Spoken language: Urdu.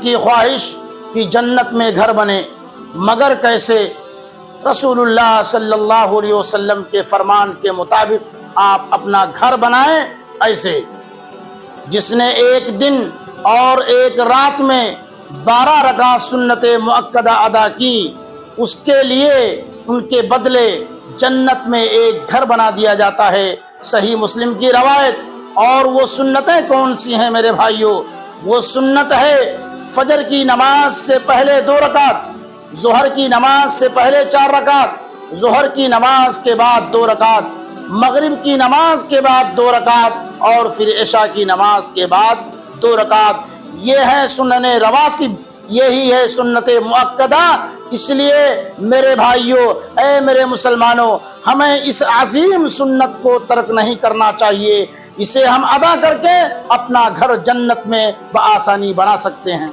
کی خواہش کہ جنت میں گھر بنے، مگر کیسے؟ رسول اللہ صلی اللہ علیہ وسلم کے فرمان کے مطابق آپ اپنا گھر بنائیں ایسے: جس نے ایک دن اور ایک رات میں 12 رکعت سنت مؤکدہ ادا کی، اس کے لیے ان کے بدلے جنت میں ایک گھر بنا دیا جاتا ہے۔ صحیح مسلم کی روایت۔ اور وہ سنتیں کون سی ہیں میرے بھائیوں؟ وہ سنت ہے فجر کی نماز سے پہلے 2 رکعت، ظہر کی نماز سے پہلے 4 رکعت، ظہر کی نماز کے بعد 2 رکعت، مغرب کی نماز کے بعد 2 رکعت، اور پھر عشاء کی نماز کے بعد 2 رکعت۔ یہ ہے سنن رواتب، یہی ہے سنت مؤکدہ۔ اس لیے میرے بھائیوں، اے میرے مسلمانوں، ہمیں اس عظیم سنت کو ترک نہیں کرنا چاہیے۔ اسے ہم ادا کر کے اپنا گھر جنت میں بآسانی بنا سکتے ہیں۔